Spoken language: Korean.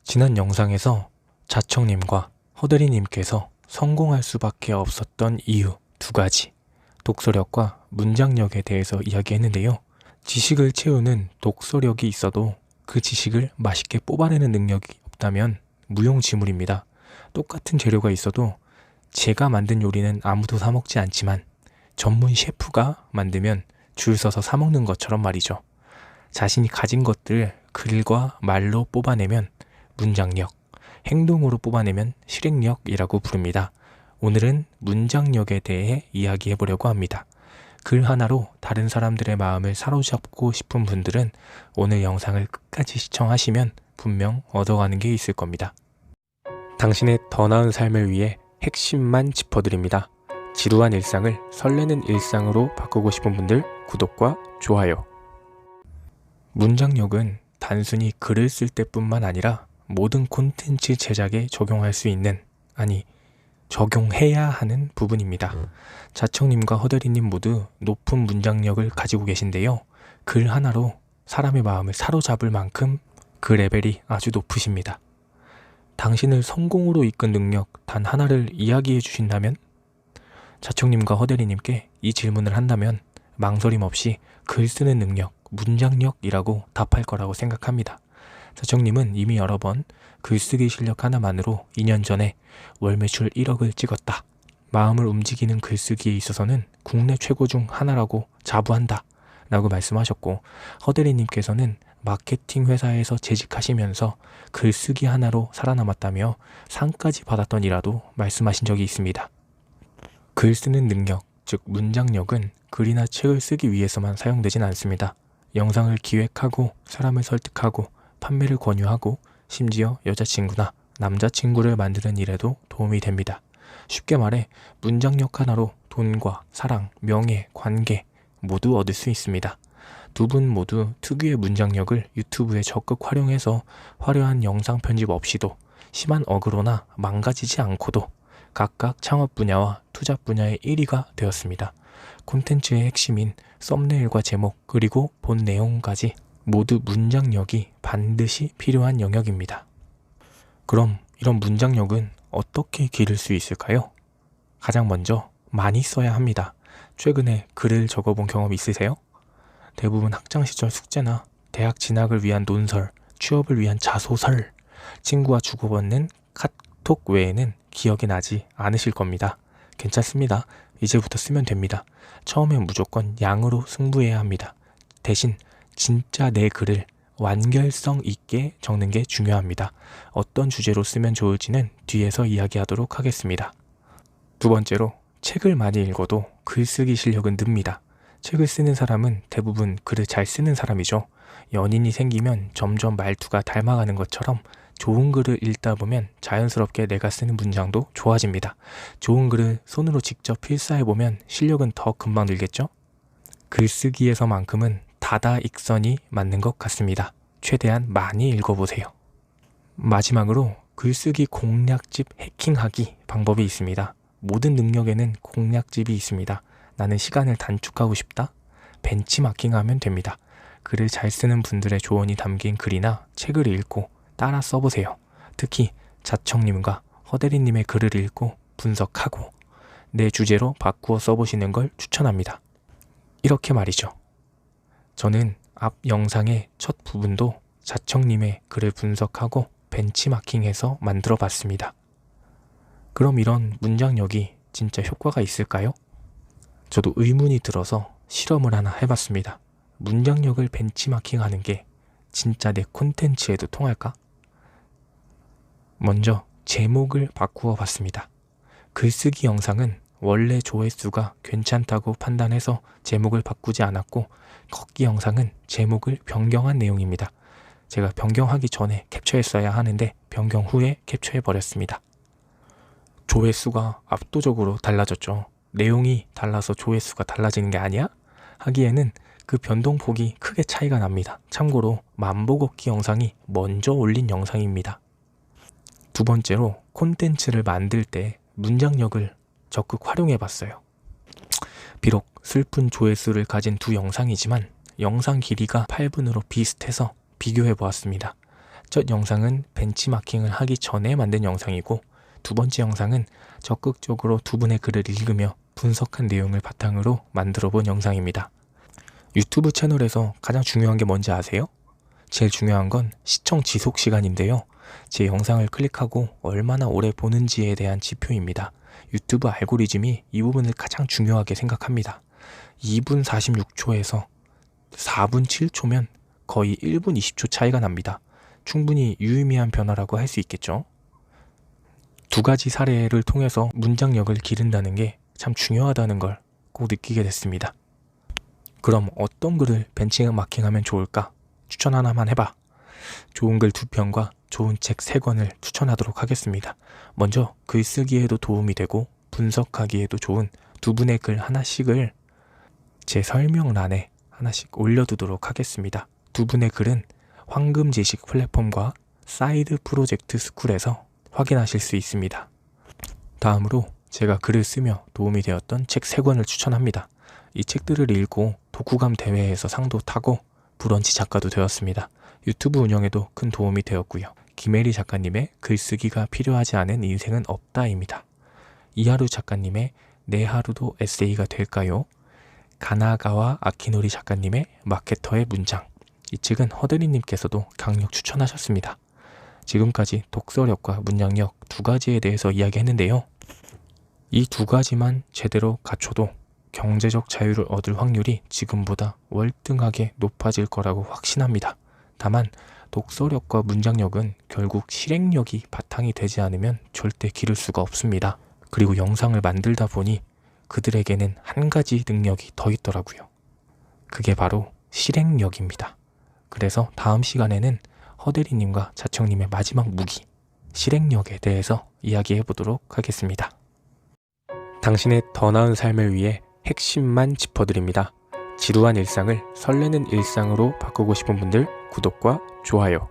지난 영상에서 자청님과 허대리님께서 성공할 수밖에 없었던 이유 두 가지, 독서력과 문장력에 대해서 이야기했는데요. 지식을 채우는 독서력이 있어도 그 지식을 맛있게 뽑아내는 능력이 없다면 무용지물입니다. 똑같은 재료가 있어도 제가 만든 요리는 아무도 사 먹지 않지만 전문 셰프가 만들면 줄 서서 사 먹는 것처럼 말이죠. 자신이 가진 것들을 글과 말로 뽑아내면 문장력, 행동으로 뽑아내면 실행력이라고 부릅니다. 오늘은 문장력에 대해 이야기해 보려고 합니다. 글 하나로 다른 사람들의 마음을 사로잡고 싶은 분들은 오늘 영상을 끝까지 시청하시면 분명 얻어가는 게 있을 겁니다. 당신의 더 나은 삶을 위해 핵심만 짚어드립니다. 지루한 일상을 설레는 일상으로 바꾸고 싶은 분들 구독과 좋아요. 문장력은 단순히 글을 쓸 때뿐만 아니라 모든 콘텐츠 제작에 적용할 수 있는, 적용해야 하는 부분입니다. 자청님과 허대리님 모두 높은 문장력을 가지고 계신데요. 글 하나로 사람의 마음을 사로잡을 만큼 그 레벨이 아주 높으십니다. 당신을 성공으로 이끈 능력 단 하나를 이야기해 주신다면? 자청님과 허대리님께 이 질문을 한다면 망설임 없이 글 쓰는 능력, 문장력이라고 답할 거라고 생각합니다. 자청님은 이미 여러 번 글쓰기 실력 하나만으로 2년 전에 월 매출 1억을 찍었다. 마음을 움직이는 글쓰기에 있어서는 국내 최고 중 하나라고 자부한다 라고 말씀하셨고, 허대리님께서는 마케팅 회사에서 재직하시면서 글쓰기 하나로 살아남았다며 상까지 받았던 이라도 말씀하신 적이 있습니다. 글 쓰는 능력, 즉 문장력은 글이나 책을 쓰기 위해서만 사용되진 않습니다. 영상을 기획하고 사람을 설득하고 판매를 권유하고 심지어 여자친구나 남자친구를 만드는 일에도 도움이 됩니다. 쉽게 말해 문장력 하나로 돈과 사랑, 명예, 관계 모두 얻을 수 있습니다. 두 분 모두 특유의 문장력을 유튜브에 적극 활용해서 화려한 영상 편집 없이도 심한 어그로나 망가지지 않고도 각각 창업 분야와 투자 분야의 1위가 되었습니다. 콘텐츠의 핵심인 썸네일과 제목 그리고 본 내용까지 모두 문장력이 반드시 필요한 영역입니다. 그럼 이런 문장력은 어떻게 기를 수 있을까요? 가장 먼저 많이 써야 합니다. 최근에 글을 적어본 경험 있으세요? 대부분 학창시절 숙제나 대학 진학을 위한 논설, 취업을 위한 자소설, 친구와 주고받는 카톡 외에는 기억이 나지 않으실 겁니다. 괜찮습니다. 이제부터 쓰면 됩니다. 처음엔 무조건 양으로 승부해야 합니다. 대신 진짜 내 글을 완결성 있게 적는 게 중요합니다. 어떤 주제로 쓰면 좋을지는 뒤에서 이야기하도록 하겠습니다. 두 번째로, 책을 많이 읽어도 글쓰기 실력은 늡니다. 책을 쓰는 사람은 대부분 글을 잘 쓰는 사람이죠. 연인이 생기면 점점 말투가 닮아가는 것처럼 좋은 글을 읽다 보면 자연스럽게 내가 쓰는 문장도 좋아집니다. 좋은 글을 손으로 직접 필사해보면 실력은 더 금방 늘겠죠? 글쓰기에서만큼은 다다익선이 맞는 것 같습니다. 최대한 많이 읽어보세요. 마지막으로 글쓰기 공략집 해킹하기 방법이 있습니다. 모든 능력에는 공략집이 있습니다. 나는 시간을 단축하고 싶다? 벤치마킹하면 됩니다. 글을 잘 쓰는 분들의 조언이 담긴 글이나 책을 읽고 따라 써보세요. 특히 자청님과 허대리님의 글을 읽고 분석하고 내 주제로 바꾸어 써보시는 걸 추천합니다. 이렇게 말이죠. 저는 앞 영상의 첫 부분도 자청님의 글을 분석하고 벤치마킹해서 만들어 봤습니다. 그럼 이런 문장력이 진짜 효과가 있을까요? 저도 의문이 들어서 실험을 하나 해봤습니다. 문장력을 벤치마킹하는 게 진짜 내 콘텐츠에도 통할까? 먼저 제목을 바꾸어 봤습니다. 글쓰기 영상은 원래 조회수가 괜찮다고 판단해서 제목을 바꾸지 않았고, 걷기 영상은 제목을 변경한 내용입니다. 제가 변경하기 전에 캡처했어야 하는데 변경 후에 캡처해버렸습니다. 조회수가 압도적으로 달라졌죠. 내용이 달라서 조회수가 달라지는 게 아니야? 하기에는 그 변동폭이 크게 차이가 납니다. 참고로 만보 걷기 영상이 먼저 올린 영상입니다. 두 번째로, 콘텐츠를 만들 때 문장력을 적극 활용해봤어요. 비록 슬픈 조회수를 가진 두 영상이지만 영상 길이가 8분으로 비슷해서 비교해보았습니다. 첫 영상은 벤치마킹을 하기 전에 만든 영상이고, 두 번째 영상은 적극적으로 두 분의 글을 읽으며 분석한 내용을 바탕으로 만들어 본 영상입니다. 유튜브 채널에서 가장 중요한 게 뭔지 아세요? 제일 중요한 건 시청 지속 시간인데요. 제 영상을 클릭하고 얼마나 오래 보는지에 대한 지표입니다. 유튜브 알고리즘이 이 부분을 가장 중요하게 생각합니다. 2분 46초에서 4분 7초면 거의 1분 20초 차이가 납니다. 충분히 유의미한 변화라고 할 수 있겠죠. 두 가지 사례를 통해서 문장력을 기른다는 게 참 중요하다는 걸 꼭 느끼게 됐습니다. 그럼 어떤 글을 벤치마킹하면 좋을까? 추천 하나만 해봐. 좋은 글 2편과 좋은 책 3권을 추천하도록 하겠습니다. 먼저 글쓰기에도 도움이 되고 분석하기에도 좋은 두 분의 글 하나씩을 제 설명란에 하나씩 올려두도록 하겠습니다. 두 분의 글은 황금지식 플랫폼과 사이드 프로젝트 스쿨에서 확인하실 수 있습니다. 다음으로 제가 글을 쓰며 도움이 되었던 책 3권을 추천합니다. 이 책들을 읽고 독후감 대회에서 상도 타고 브런치 작가도 되었습니다. 유튜브 운영에도 큰 도움이 되었고요. 김혜리 작가님의 글쓰기가 필요하지 않은 인생은 없다입니다. 이하루 작가님의 내 하루도 에세이가 될까요? 가나가와 아키노리 작가님의 마케터의 문장. 이 책은 허드리님께서도 강력 추천하셨습니다. 지금까지 독서력과 문장력 두 가지에 대해서 이야기했는데요. 이 두 가지만 제대로 갖춰도 경제적 자유를 얻을 확률이 지금보다 월등하게 높아질 거라고 확신합니다. 다만 독서력과 문장력은 결국 실행력이 바탕이 되지 않으면 절대 기를 수가 없습니다. 그리고 영상을 만들다 보니 그들에게는 한 가지 능력이 더 있더라고요. 그게 바로 실행력입니다. 그래서 다음 시간에는 허대리님과 자청님의 마지막 무기, 실행력에 대해서 이야기해 보도록 하겠습니다. 당신의 더 나은 삶을 위해 핵심만 짚어드립니다. 지루한 일상을 설레는 일상으로 바꾸고 싶은 분들 구독과 좋아요,